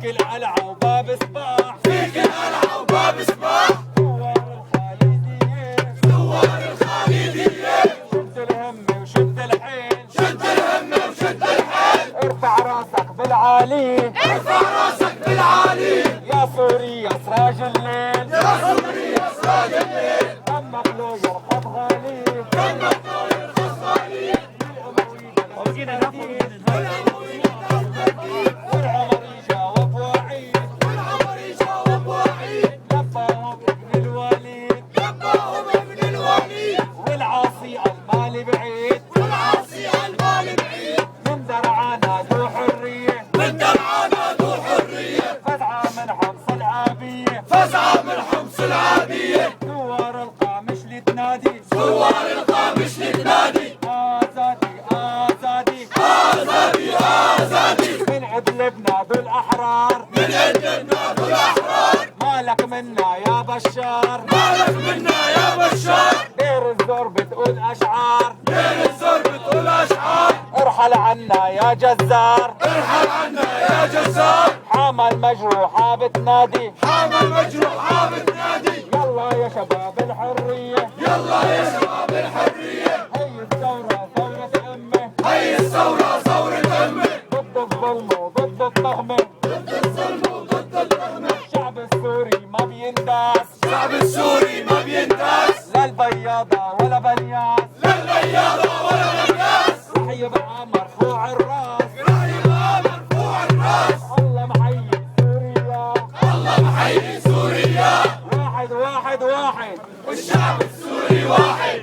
كل قلعة وباب سباح، في كل قلعة وباب سباح. ثوار الخالدية، ثوار الخالدية. شد الهمة وشد الحيل، شد الهمة وشد الحيل. ارفع راسك بالعالي، ارفع راسك بالعالي. يا سوري يا سراج الليل، يا سوري يا سراج الليل. دمك لو يرخص غالي، دمك لو يرخص غالي. والعمر يجاوب وعيد، والعمر يجاوب وعيد. لباهم ابن الوليد، لباهم ابن الوليد. والعاصي المال بعيد، والعاصي المال بعيد. من درعانا ذو حرية، من درعانا ذو حرية. فزعة من حمص العابية، فزعة من حمص العابية. ثوار القامش اللي تنادي، ثوار القامش اللي تنادي. آزادي آزادي آزادي آزادي. من عدل بنادوا الأحرار، من عند بنادوا الأحرار. مالك منا يا بشار، مالك منا يا بشار. دير الزور بتقول أشعار، دير الزور بتقول أشعار. ارحل عنا يا جزار، ارحل عنا يا جزار. حامى المجروحة بتنادي، حامى المجروحة بتنادي. يلا يا شباب الحرية، يلا يا شباب الحرية. هي الثورة ثورة أمة، هي الثورة ثورة أمة. ضد الظلم وضد الطغمة، ضد الظلم وضد الطغمة. الشعب السوري ما بينداس، الشعب السوري ما بينداس. لا البياضة ولا بنياس، لا البياضة ولا الناس. رح يبقى مرفوع الراس، رح يبقى مرفوع الراس. الله محيي سوريا، الله محيي سوريا. واحد واحد واحد، والشعب السوري واحد.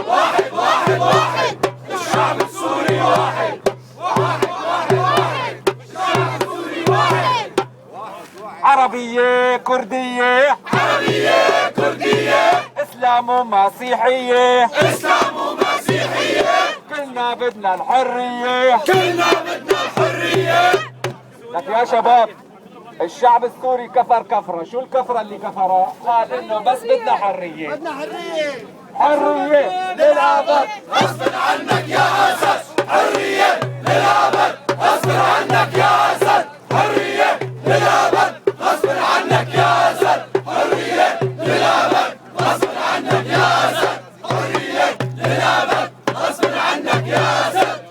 واحد واحد واحد. الشعب السوري واحد. واحد واحد واحد. الشعب السوري واحد. عربية كردية، عربية كردية. إسلام ومسيحية، إسلام ومسيحية. كلنا بدنا الحرية. كلنا بدنا الحرية. لك يا شباب، الشعب السوري كفر كفرة، شو الكفرة اللي كفرها؟ قال إنه بس بدنا حرية. بدنا حرية، حرية للأبد. غصب عنك يا أسد. حرية للأبد. غصب عنك يا أسد. حرية للأبد. غصب عنك يا أسد. حرية للأبد. غصب عنك يا أسد. حرية للأبد. غصب عنك يا أسد.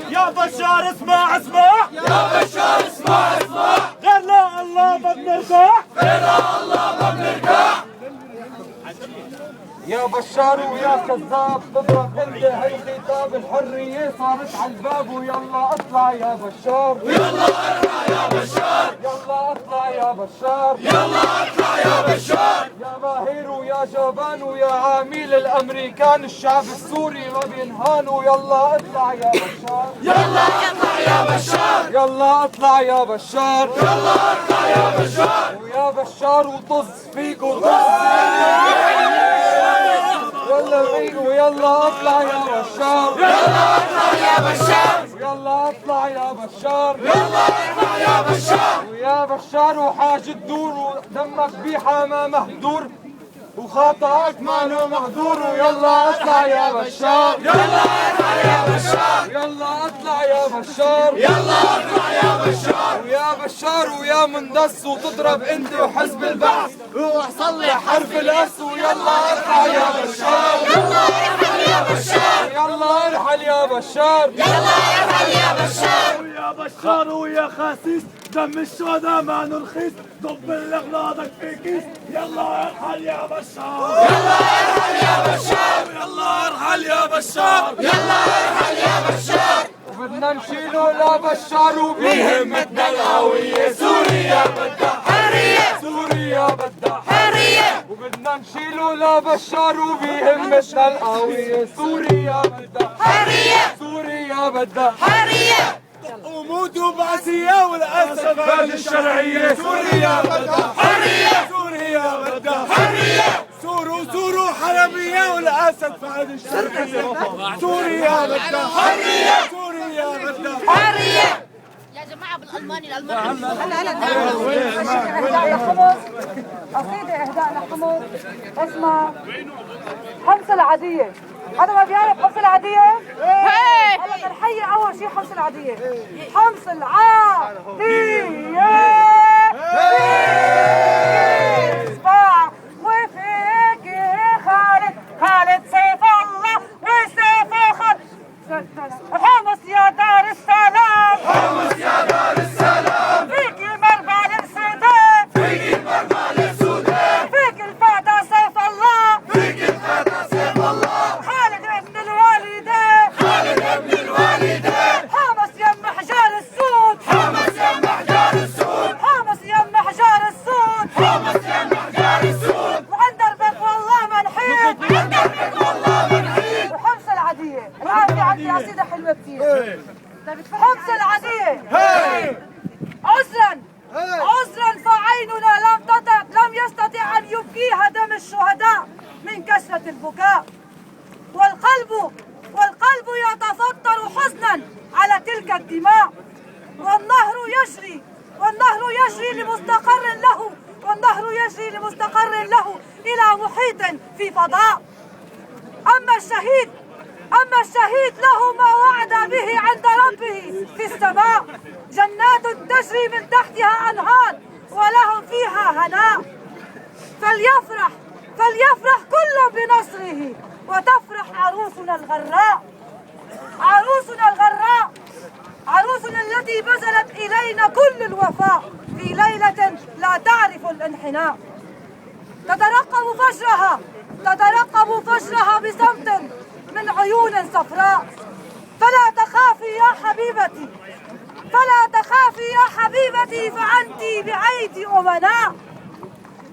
يا بشار اسمع اسمع، يا بشار اسمع اسمع. غير لا الله ما بنرتاح، غير الله ما بنرتاح. يا بشار ويا كذاب تضرب انت هي خطاب الحرية صارت على الباب، ويلا اطلع يا بشار، يلا اطلع يا بشار. يلا اطلع يا بشار، يلا اطلع يا بشار. يا ماهر ويا جبان ويا عميل الامريكان، الشعب السوري ما بينهان، ويلا اطلع يا بشار، يلا اطلع يا بشار. يلا اطلع يا بشار، يلا اطلع يا بشار. ويا بشار وطز فيك وطز ولا فيك، ويلا اطلع يا بشار، يلا اطلع يا بشار. يلا اطلع يا بشار، يلا اطلع يا بشار. ويا بشار وحاج الدور، ودمك بحما مهدور، وخطأك ماله محظور، ويلا اطلع يا بشار، يلا اطلع يا بشار. يلا اطلع يا بشار، يلا اطلع يا بشار. ويا بشار ويا مندس، وتضرب انت وحزب البعث، روح صلح حرف الاس، ويلا اطلع يا بشار، يلا ارحل يا بشار. يلا ارحل يا بشار، يلا ارحل يا بشار. ويا بشار ويا خسيس، دم الشهداء ما نرخيص، ضب اغلاضك في كيس، يلا ارحل يا بشار. يلا ارحل يا بشار. يلا ارحل يا بشار. يلا ارحل يا بشار. وبدنا نشيله لبشار، وبهمتنا القوية سوريا بدها حرية. سوريا بدها حرية. وبدنا نشيله لبشار، وبهمتنا القوية سوريا بدها حرية. سوريا بدها حرية. وموتوا بعسية والأسد فاج الشرعية، سوريا بدها حرية. سوريا بدها حرية. سوروا حرامية والأسد فاج الشرعية، سوريا بدها حرية. سوريا بدها حرية. يا جماعة بالألماني إهداء لحمص، قصيدة إهداء لحمص اسمها حمص العادية. حدا ما بيعرف حمص العادية؟ هلا بنحيي أول شيء حمص العادية. العادية حمص العادية اسمع وفيك خالد سيف الله وسيف خالد حمص يا دار السلام حمص يا دار السلام فيك المربع للسودان فيك المرمى للسودان فيك الفادة سيف الله فيك الفتى سيف الله خالد ابن الوالدين خالد ابن الوالدين حمص يم حجار السود حمص يم حجار السود حمص يم حجار السود حمص يم حجار السود وعند دربك والله ما نحيد عند دربك والله ما نحيد وحمص العادية الآن في عندي قصيدة حلوة كثير حمص العادية عذرا فعيننا لم يستطع أن يبكيها دم الشهداء من كثرة البكاء والقلب يتفطر حزنا على تلك الدماء والنهر يجري لمستقر له إلى محيط في فضاء أما الشهيد له ما وعد به عند ربه في السماء جنات تجري من تحتها أنهار ولهم فيها هناء فليفرح كل بنصره وتفرح عروسنا التي بذلت إلينا كل الوفاء في ليلة لا تعرف الانحناء تترقب فجرها بصمت من عيون صفراء فلا تخافي يا حبيبتي فأنت بأيدي أمناء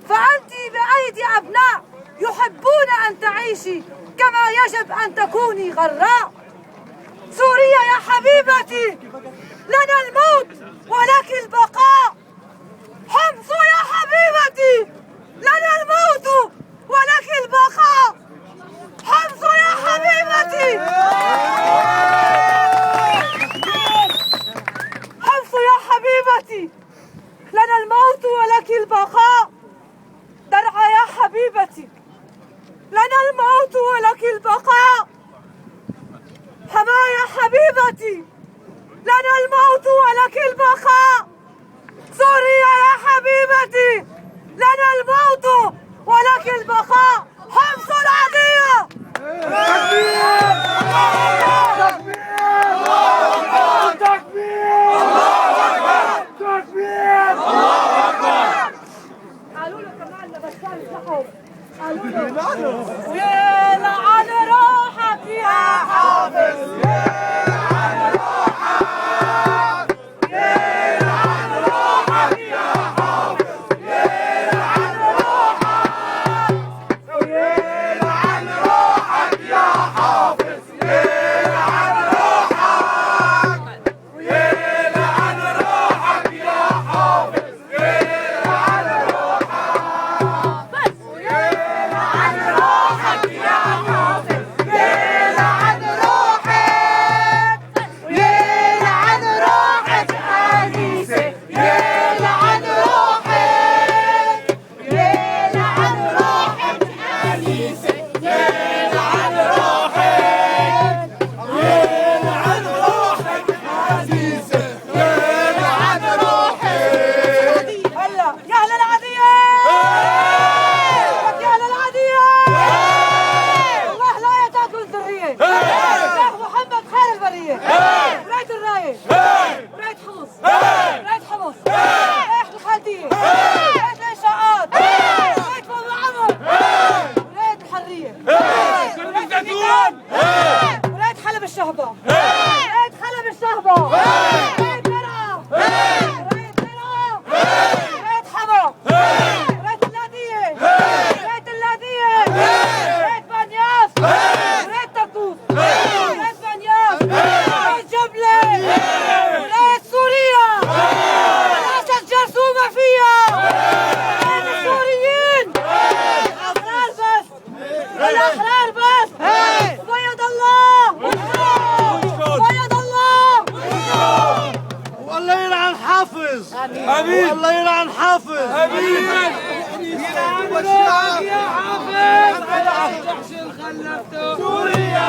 فأنت بأيدي أبناء يحبون أن تعيشي كما يجب أن تكوني غراء سوريا يا حبيبتي لنا الموت ولك البقاء حمص يا حبيبتي لنا الموت ولك البقاء حمص يا حبيبتي حمص يا حبيبتي لنا الموت ولك البقاء درعا يا حبيبتي لنا الموت ولك البقاء حما يا حبيبتي لنا الموت ولك البقاء سوريا يا حبيبتي لنا الموت ولك البقاء حمص العادية قالوا له كمان لبشار السحر قالوا له ويلعن روحك يا حافظ والله يلعن حافظ. امين. يلعن روحك يا حافظ. سوريا